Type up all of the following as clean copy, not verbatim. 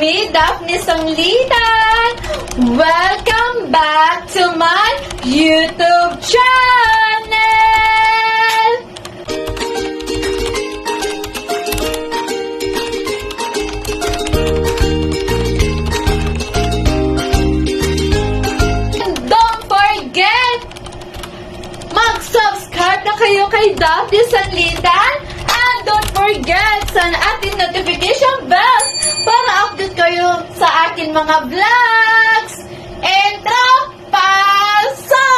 me, Daphne Sanglitan! Welcome back to my YouTube channel! And don't forget, mag-subscribe na kayo kay Daphne Sanglitan! And don't forget sa ating notification bells para update kayo sa ating mga vlogs. Entro, pasok!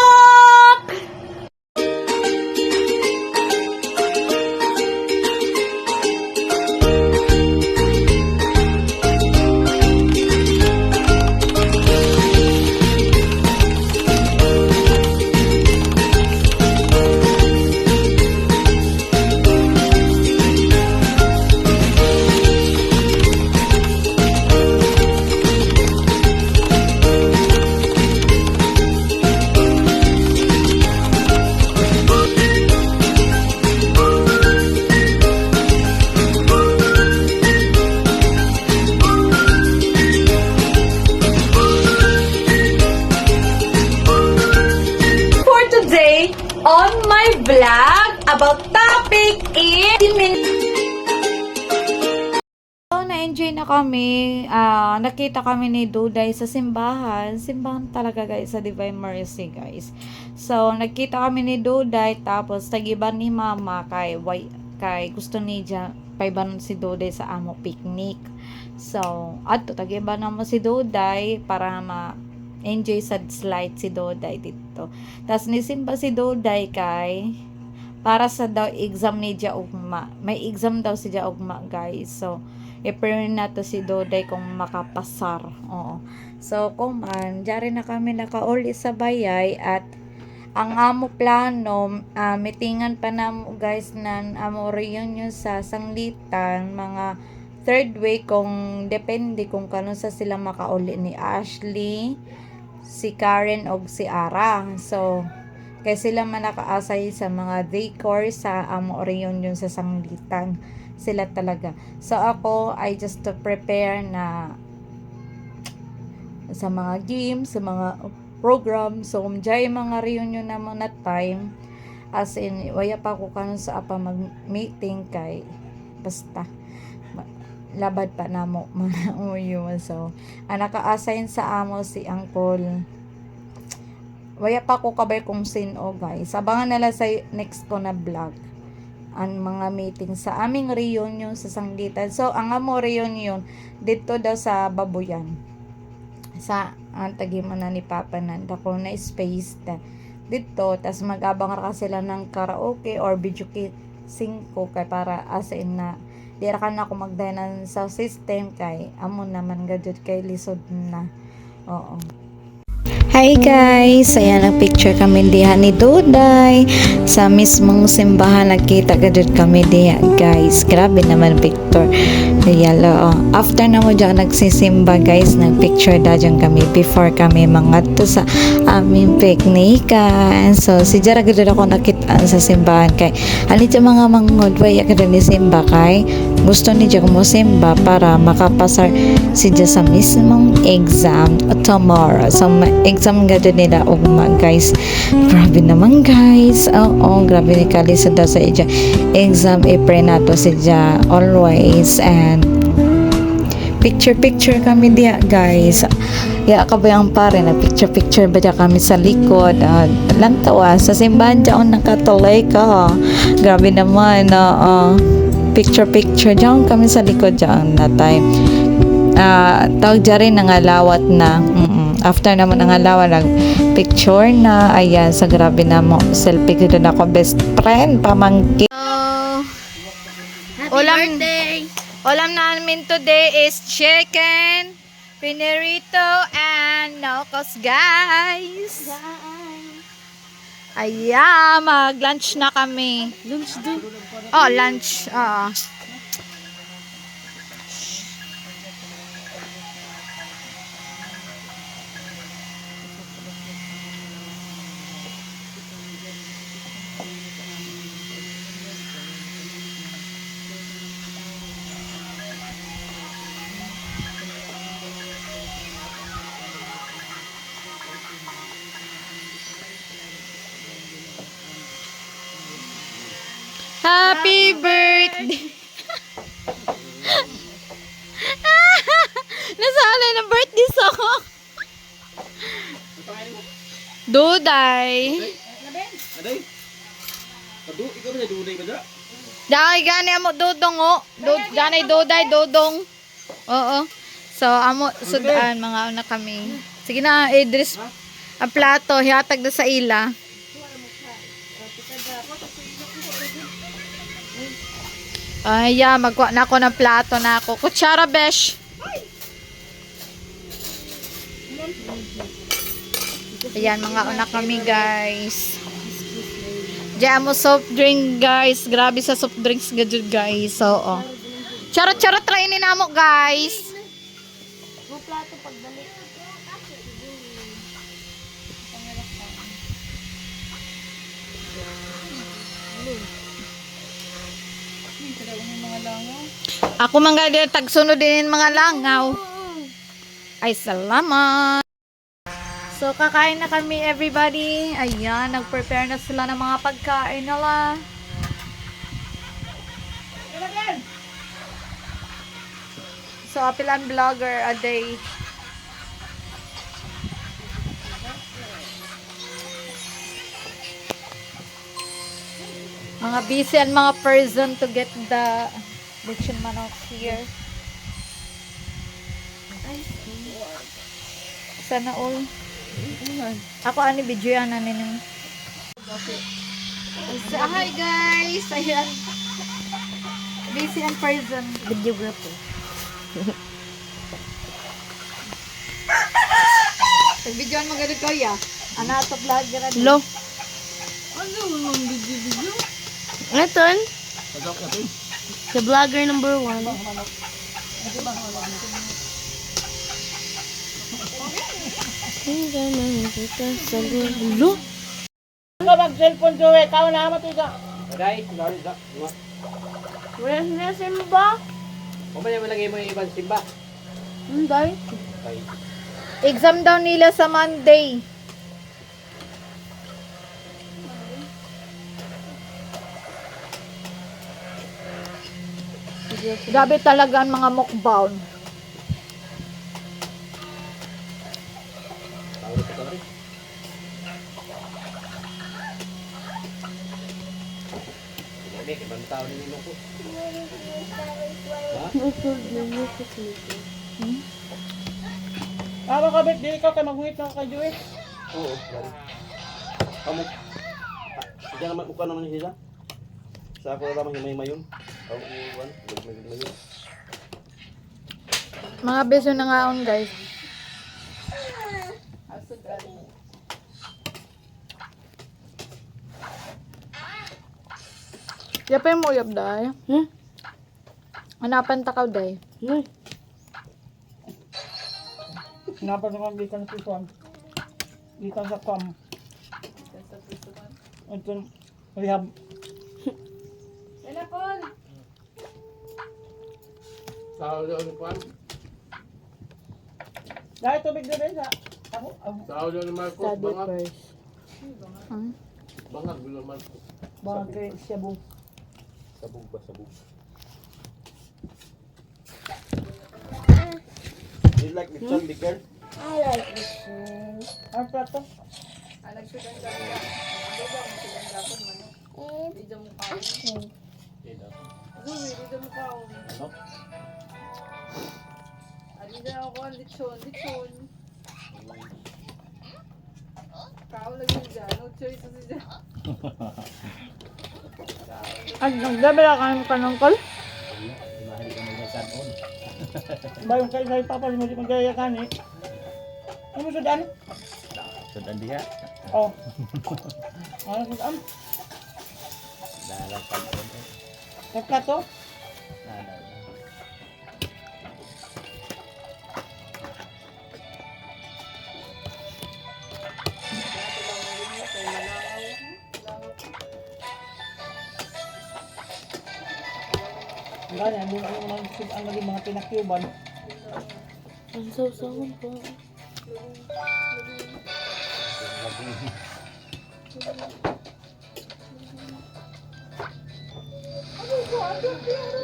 On my vlog about topic is so, na-enjoy na kami. Nakita kami ni Duday sa simbahan. Simbahan talaga guys, sa Divine Mercy guys. So, nakita kami ni Duday tapos tagiba ni Mama kay gusto niya paiban si Duday sa amo picnic. So, ato tagiba na mo si Duday para enjoy sa slide si Doday dito. Tapos nisimba si Doday kay para sa daw exam ni Dia Ugma. May exam daw si Dia Ugma guys. So, i-pray na to si Doday kung makapasar. Oo. So, kuman, diyari na kami nakauli sa bayay at ang amo plano, meetingan pa na guys ng amo reunion sa Sanglitan, mga third week kung depende kung kano sa sila makauli ni Ashley, si Karen o si Ara. So, kaya sila man nakaasay sa mga decor sa amo reunion sa Sanglitan. Sila talaga. So, ako, I just to prepare na sa mga games, sa mga program. So, umjay mga reunion na mo na time. As in, waya pa ako kanon sa apa mag-meeting kay basta labad pa na mo uyo. So, naka-assign sa amo si Uncle. Waya pa ko kabay kung sino guys. Abangan nila sa next ko na vlog ang mga meeting sa aming reunion sa Sanglitan. So, ang amo reunion dito daw sa Babuyan. Sa tagimo na ni Papa Nanda ko na space dito. Tas mag-abang ra sila ng karaoke or video 5 kay para asin na di ra kan ako magdanan sa system kay amo naman gadud kay lisod na. Oo. Hi guys, ayan ang picture kami diha ni Duday sa mismong simbahan. Nagkita gadud kami diha guys. Grabe naman picture. Yalo. After na mo dyan nagsisimba guys, nagpicture da dyan kami before kami mangadto sa aming picnican. So si Jara gadud ako nakita sa simbahan kay ali dyan mga mangod waya gadud ni simba kay gusto ni dyan mo simba para makapasar si dyan sa mismong exam tomorrow. So exam gadud nila ugma guys. Grabe naman guys. Oo, grabe ni kalisa daw sa ija exam. I-pray nato si dyan always. And picture kami dia guys. Ya kabayang pare na picture ba dia kami sa likod. Lantawa sa simbahan dyan nakatuloy ka. Grabe naman. Picture dyan kami sa likod dyan na time. Tawag dyan rin nangalawat na. After naman nangalawat nag picture na. Ayan sa grabe na mo. Selfie ko doon ako best friend pamangkin. Happy birthday! Ulam namin today is chicken, pinirito, and nokos, guys. Ayan, mag-lunch na kami. Lunch do. Oh, lunch. Duday. Aday. Adu, ikaw ba duday ba da? Dahil gani amo dudong o. Gani duday, dudong. Oo. So, amo sudan mga una kami. Sige na, Idris. Ang plato, hihatag na sa ila. Ay, yeah, magkuha na ako ng plato na ako. Kutsara, besh. Ayan, mga una kami, guys. Diyan mo soft drink, guys. Grabe sa soft drinks gadget, guys. So, oh. Charot-charot trainin na mo, guys. Ako mga tagsunod din mga langaw. Ay, salamat. So, kakain na kami, everybody. Ayan, nag-prepare na sila ng mga pagkain nila. So, apilan vlogger a day. Mga busy and mga person to get the lechon manok here. Sana all. Ako ani video yan na ninyo. So, hi guys! Ayan. Busy and person. Videographer. Pag-videoan mo ganun ko ya. Ano ito vlogger na Lo. Ano yung video? Ngaton, Pagok na to. the vlogger number 1. Lo. Ikaw mag-cellphone, Joey. Tao na amat ikaw. Aday, lari da. Wala na simba. O ba yung malagay mo yung ibang simba? Hindi. Ay, Exam daw nila sa Monday. Grabe talaga ang mga mukbang. tawag ka tawag. Hindi, ibang tao nila ko. Tama ka, Bet. Di ikaw kay mag-wait na kay Joey. Oo, lari. Kamu. Diyan naman uka naman sila. Sa ako na lamang himay mayon. Ako iwan, mayon. Mga beso na nga on, guys. Yapay mo uyab day. Hanapan takaw day. Napa sa kong gikan sa pisuan. Gikan sa kam. Ito, rehab. Tao daw ni Juan. Dahil tubig na rin sa... Ako, Tao daw ni Marcos. Study Bangag. first. Bangag bilo Marcos. baka kay Shabu. Sabog ba, sabog. You like lechon, big girl? Ang plato. Hindi. Ang nagdabala ka ng kanongkol? Bayon kayo sa papa, mo di magaya ka ni. Ano sa daan? Sudan dia. Oh. Ano sa daan? Dalam pantun. Ang plato? Ada. Ang ganyan, doon ang naging mga pinakyuban. Ang sausawan pa.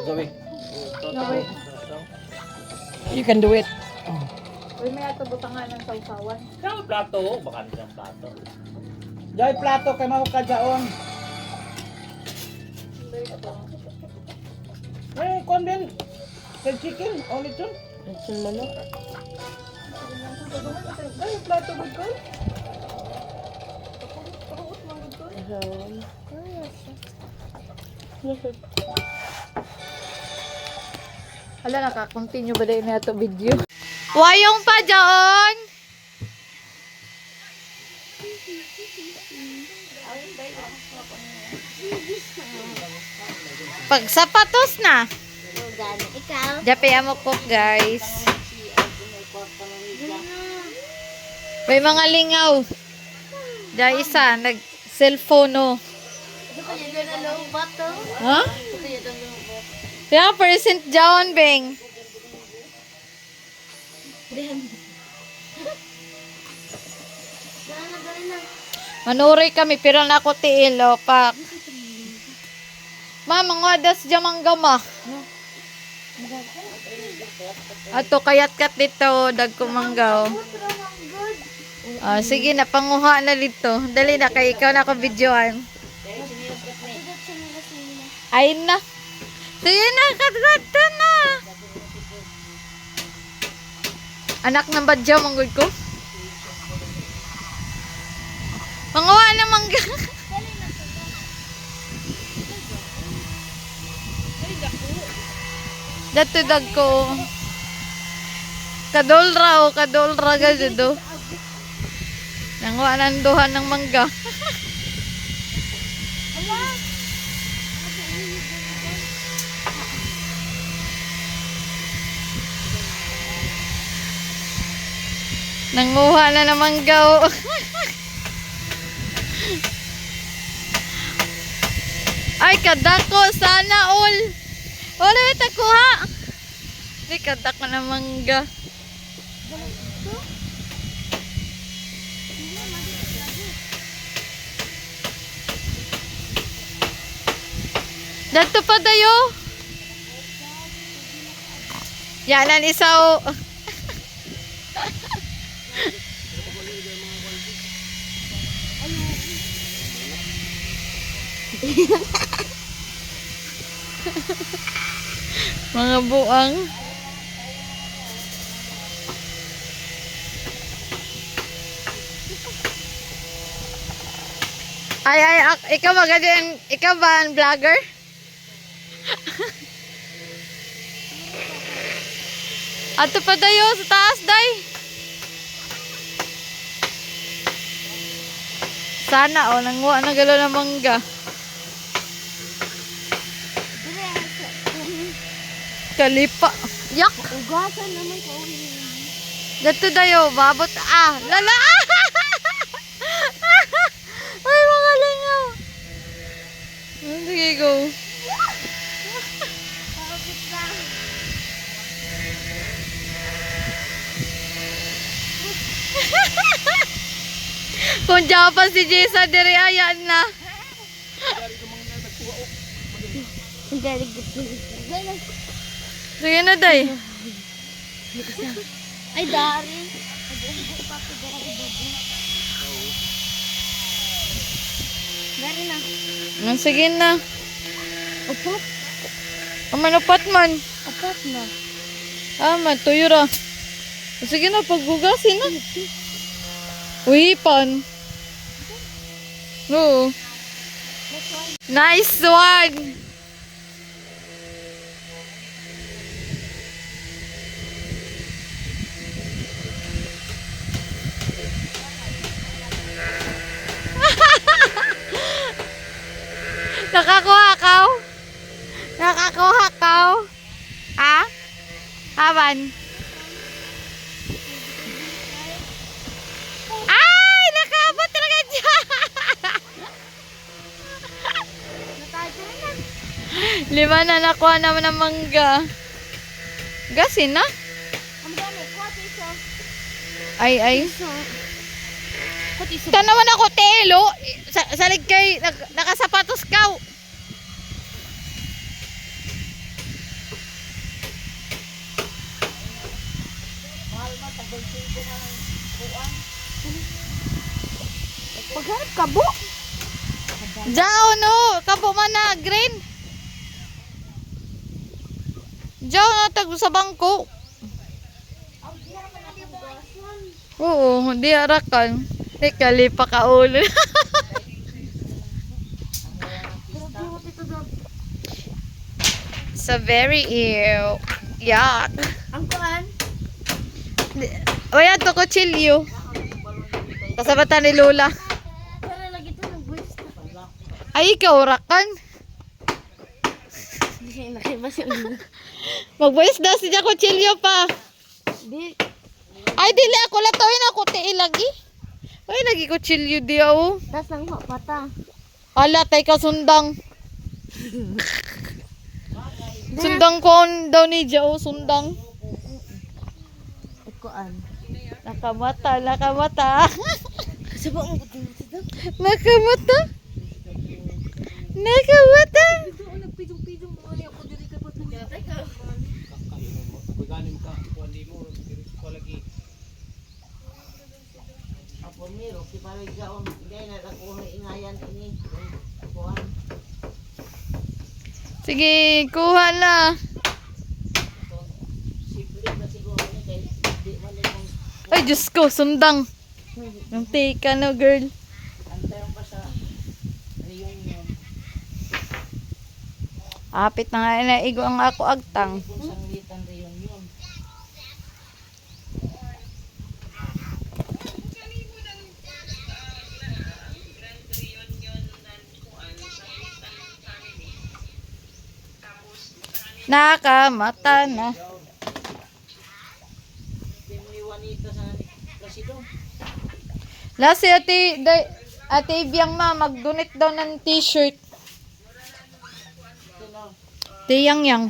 Sabi. You can do it. Uy, may ato butangan ng sausawan. Kau plato, bukan isang plato. Dahil plato kay mahukad daon. Eh, kuan din. Kay chicken, ulit yun. Asan manok? Ay, plato mo ko. Asan? Hala, naka-continue ba din na ito video? Wayong pa dyan! Pag sapatos na. Ikaw? Jape mo cook, guys. May mga lingaw. Diyan isa, nag-cellphone, no. Ha? Kaya percent John Beng. Manuray kami, pero na ako tiilo, pak. Ma, mga das dyan manggama. Ato, kayat kat dito, dagkumanggaw. Ah, sige na, panguha na dito. Dali na, kay ikaw na ako videoan. Ay na. Sige na, katgata na. Anak ng badyaw, manggod ko. Panguha na mangga. Dato dag ko. Kadolra o kadolra gado do. Nanguha ng duhan ng mangga. Nanguha na ng mangga o. Ay, kadako sana all. Wala ito kuha. Ay, kadako na mangga. Dato pa tayo. Yanan isa o. Mga buang. Ikaw ba ganyan? Ikaw ba ang vlogger? Ato pa tayo sa taas, day. Sana, nanguha na galo ng mangga. Kalipa. Yak! Ugasan naman ko. Dato tayo, babot. Lala! Ay, mga lingaw. Sige, go. Kung diyan pa si Jessa, diri ayan na. Sige na, day. Ay, Dari. Dari na. Sige na. Upat? Manapat man. Upat na. Tuyo ra. Sige na, paggugasin na. Uy, pan. Oo. Nice one. Nakakuha ka? Nakakuha ka? Ha? Haban? Ay! Nakaabot talaga dyan! 5 na nakuha naman ng mangga. Gasin na? Ang dami. Kuha isa. Ay. Kuha isa. Tanawan ako, telo. Salig kay, nakasapatos ka. Paghanap kabo. Jao no, kabo man na green. Jao na tag sa bangko. Oo, di arakan. Di kalipa ka ulo. So very ew. Yuck. Ang kuan. Wala to kutsilyo. Kasabatan ni Lola. Para lagi to ng voice. Ay, ikaw rakan. Di siya nakibasa ulo. Mag-voice daw siya kutsilyo pa. Di. Ay, dili ako latoy na ko ti ilagi. Ay, lagi kutsilyo di ako. Tas lang ho pata. Ala, tay ka sundang. Sundang ko daw ni Jao, sundang. Kuan. Nakamata, nakamata. Kasaba mo gud dito. Nakamata. Nakamata. Dito nagpidong-pidong mo ni ako diri kay patungay ka. Apo miro, si Parig Gaon, hindi na nakuha ingayan ini. Kuhan. Sige, kuha na. Siplit na siguro ni kay di man yung Ay, Diyos ko, sundang. Yung tika no, girl. antayon pa sa reunion. Apit na nga naigo ang ako agtang. Kung sanglitan reunion. Nakamata na. Di mo iwanita sa Placido. Last si ate Ibiang ma, mag-donate daw ng t-shirt. Sino? Tiyang yang.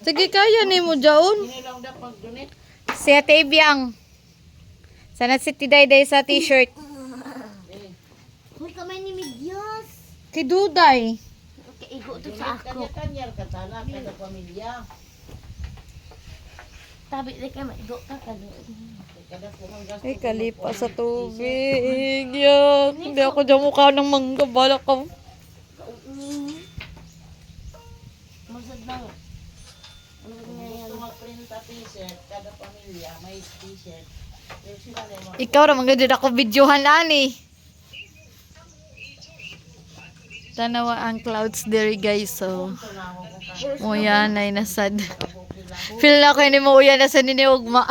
Sige, kaya ni mo jaon. Hindi lang dapat donate. Si ate Ibiang. Sana si Tidayday sa t-shirt. Hoy kamay ni Migyas. Kay Duday. Kaigo to sa ako. Kanya-kanya katana kada pamilya. Tabi di kay maigo ka kalo. Kada kumang gasto. Ay, kalipa sa tubig. Yak. Hindi ako dyan mukha ng mangga. Bala ka. Masad lang. Ano Gusto mag-print sa t-shirt, kada pamilya may t-shirt. Pero sila na yung Ikaw naman ganyan ako videohan ani. Tanawa ang clouds there guys. So, uyan ay nasad. Feel na ko ni mo uyan na sa niniwagma.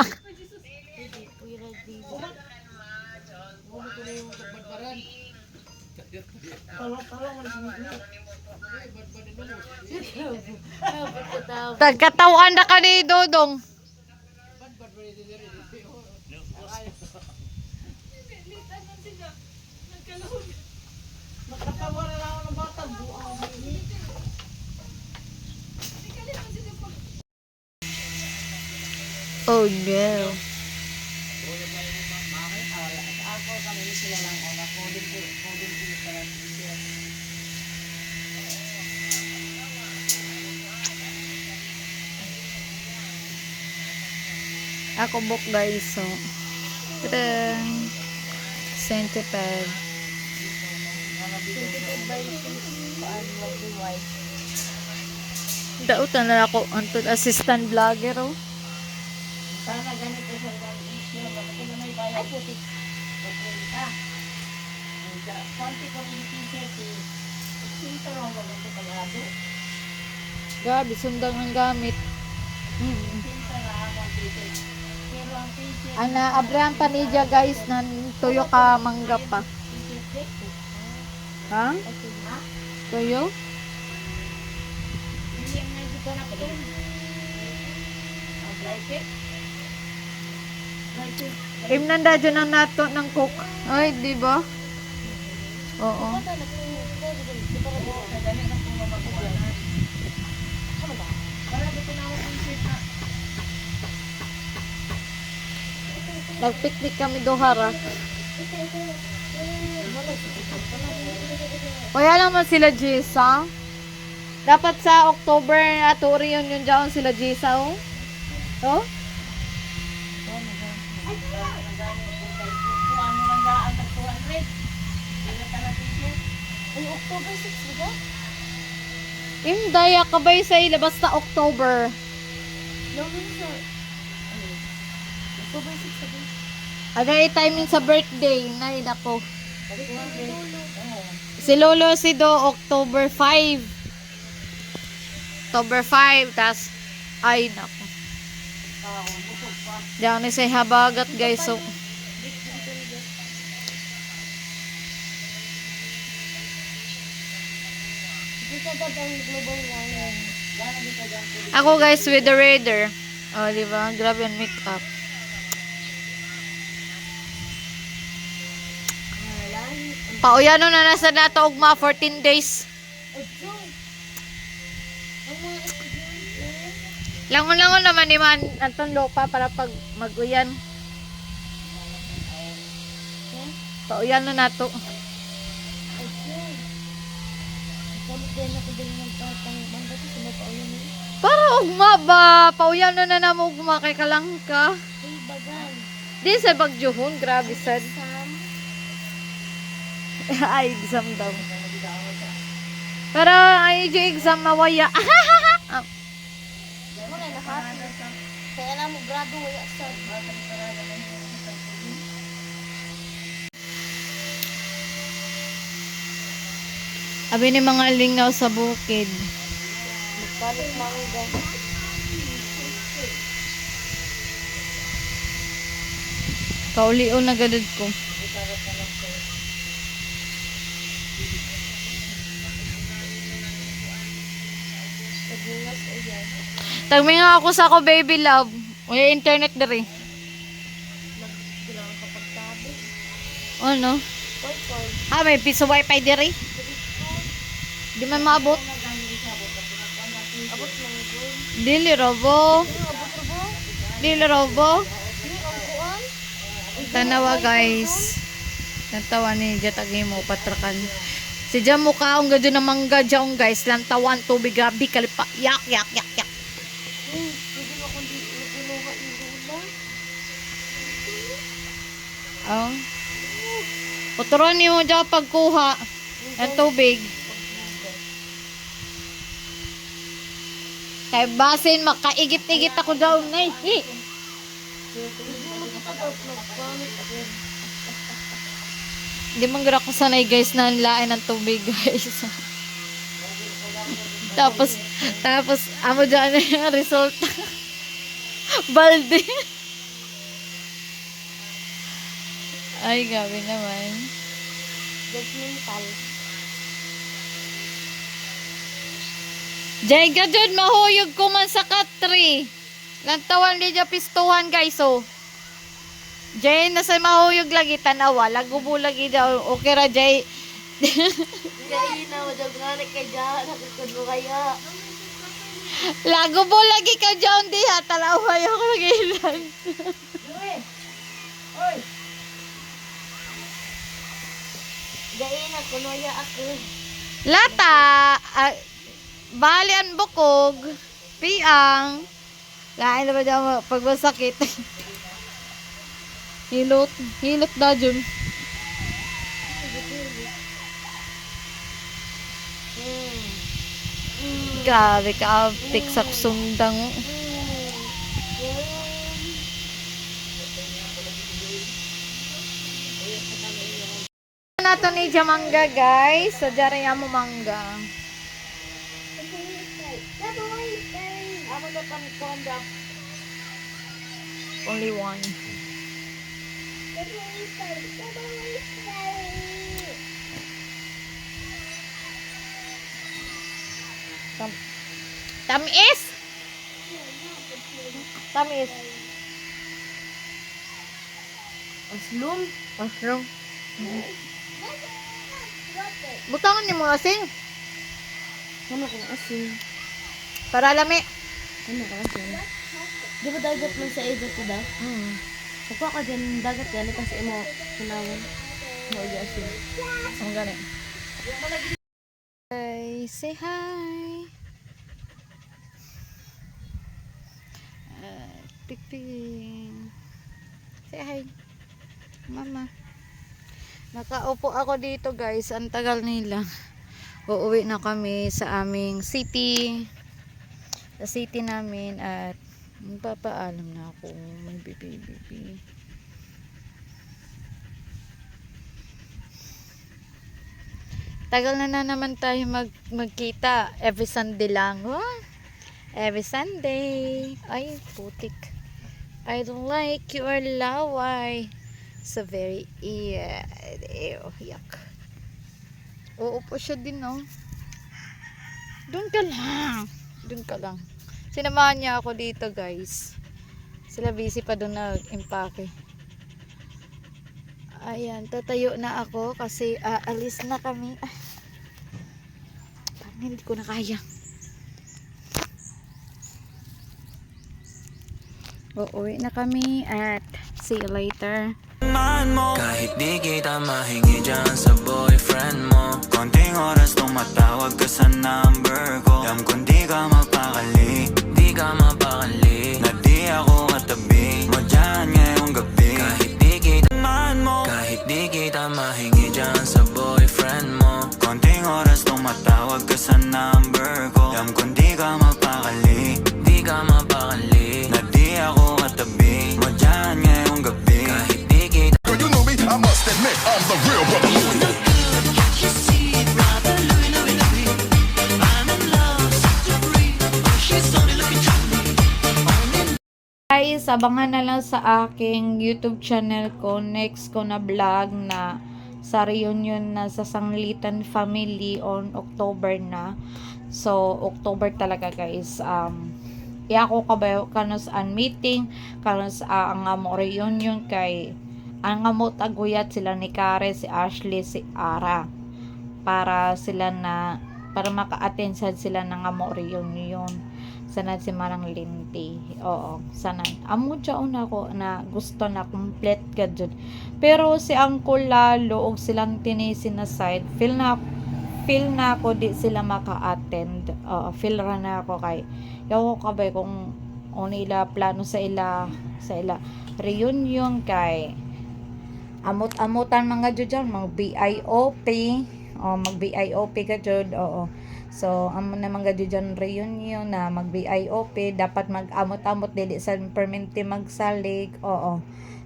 Tagkatawan na ka ni Dodong. Nakatawa na lang ako ng bata. Buang Oh girl. ako kami sila lang ako. Kodin ko para t-shirt. Ako book guys. So, tadang. Centipede. Dautan na ako antod assistant vlogger oh. Sana ganito siya ng issue. Bakit na may bayad? Ay, putik. Okay ka. Konti ko rin t-shirt eh. Sinta lang ba ito pagado? Gabi sundang ang gamit. Sinta lang ang t-shirt. Pero ang t-shirt, Ana Abraham Panidya guys nan tuyo ka mangga pa. t-shirt Ha? ha? Tuyo? Hindi ang nandito na pa doon. Ang blanket. Blanket. Imnanda dyan ang nato ng cook. Ay, di ba? Oo. Para dito na ako t-shirt na. Nagpiknik kami dohara. Wala Kaya naman sila Jisa. Dapat sa October ato reunion dyan sila Jisa, oh. Oh? Ay, October 6, diba? Hindi, kabay sa ilabas na October. No, sir. October 6, sabi. Ano yung timing sa birthday? Nay, nako. Si Lolo si Do, October 5. October 5, tas, ay, nako. Diyan ni sa habagat, guys, so. Dito ba ang global warming? Ako, guys, with the radar. Oh, di ba? Grabe ang makeup. Pauyano na nasa nato ugma 14 days. Langon-langon naman ni man Anton Lopa para pag mag-uyan. Pauyan na nato. Para ugma ba? Pauyan na namo ugma kay kalangka. Di sa bagjuhon, grabe sad. Ay, exam daw. Pero ay yung exam mawaya. Kaya na mo grado wala sa. Abi ni mga lingaw sa bukid. Balik mangga. Kaulion na gadad ko. Tagmi nga ako sa ako, baby love. May internet diri. Ano? Ah, may piso wifi diri. Di man maabot. Dili robo. Dili robo. Tanawa guys. Natawa ni Jatagi mo patrakan. Si Jam mukha ang gadyo na mangga dyan guys. Lantawan, tubig, gabi, kalipa. Yak, yak, yak, yak. Oh. Puturon niyo dyan pagkuha ng tubig. Kaya basin, makaigit-igit ako daw. Nay, Hindi man gara ko sanay guys na lain ng tubig guys. tapos amo dyan yung result. Balde. Ay, gabi naman. Judgmental. Jay ka dyan, mahuyog ko man sa katri. Lantawan di dyan pistuhan guys, oh. Jay, nasa mahuyog lagi, tanawa. Lagubo lagi daw. Okay ra, Jay. Jay na, wajag nga kay dyan. Nakikod mo kaya. Lagubo lagi ka dyan, di ha. Talawa yung magilan. Jay na, kunoya ako. Lata. Balian bukog. Piang. Lain na ba dyan pag masakit. Hilot da dyan. Grabe ka, apik sa sundang. Nato ni Jamanga guys. So, dyan mo mangga. Only one. Tamis! Tamis. Aslum. Mushroom. Butangan niyo mo asin. Ano kung asin? Para lami. Ano ka asin? Di ba dagat lang sa edot ko daw? Saka ka dyan dagat yan, kasi mo sinawin. Oh, yes. Ang galing. Hey, say hi. Piping. Say hi. Mama. Nakaupo ako dito guys. Ang tagal nila. Uuwi na kami sa aming city. Sa city namin at magpapaalam na ako. May bibi. Tagal na naman tayo magkita. Every Sunday lang. Oh, every Sunday. Ay, putik. I don't like your laway. So very yuck. Oo po siya din, no? Doon ka lang. Sinamahan niya ako dito, guys. Sila busy pa doon nag-impake. Ayan, tatayo na ako kasi aalis na kami. Parang hindi ko na kaya. Uuwi na kami at see you later. Kahit di kita mahingi dyan sa boyfriend mo, konting oras tumatawag ka sa number ko. Alam kong di ka mapakali na di ako katabi mo dyan ngayong gabi. Kahit di kita mahingi dyan sa boyfriend mo, konting oras tumatawag ka sa number ko. Alam kong di ka mapakali na di ako katabi mo dyan ngayong gabi. Kahit di kita You know me, I must admit, I'm the real brother. Guys, abangan na lang sa aking YouTube channel ko. Next ko na vlog na sa reunion na sa Sanglitan family on October na. So, October talaga guys. Ako kabayo kanos an meeting, kanos ang amo reunion kay ang amo taguyat sila ni Kare, si Ashley, si Ara. Para maka-attend sila ng amo reunion. Sana si Manang Lindy. Oo, sana. Amo dyan ako na gusto na complete gadget. Pero si Uncle lalo og silang tinisin na side, feel na ako di sila maka-attend. Feel ra na ako kay yaw ko kabay kung nila plano sa ila reunion kay amot-amutan mga dyan, mga BIOP. Mag BIOP ka jud. Oo. So, amo na mga dyan reunion na mag BIOP, dapat mag-amot-amot dili sa perminti magsalig. Oo.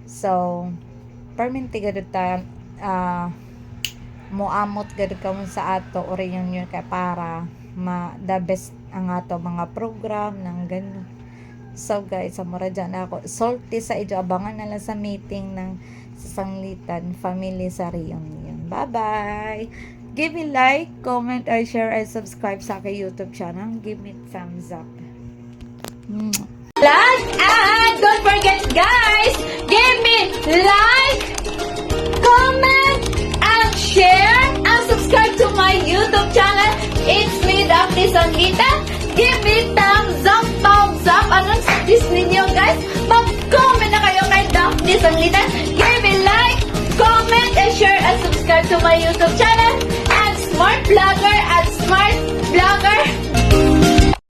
So, perminti gud ta moamot gud ka sa ato o reunion kay para the best ang ato mga program ng ganun. So guys, amura dyan ako salty sa ijo, abangan na lang sa meeting ng Sanglitan family sa reunion. Bye bye. Give me like, comment, or share, and subscribe sa aking YouTube channel. Give me thumbs up. Like and don't forget guys, give me like, comment, and share, and subscribe to my YouTube channel. It's me, Daphne Sanglitan. Give me thumbs up. Anong suggest ninyo guys? Mag-comment na kayo kay Daphne Sanglitan. Give me like, comment, and share, and subscribe to my YouTube channel. And Smart Vlogger at Smart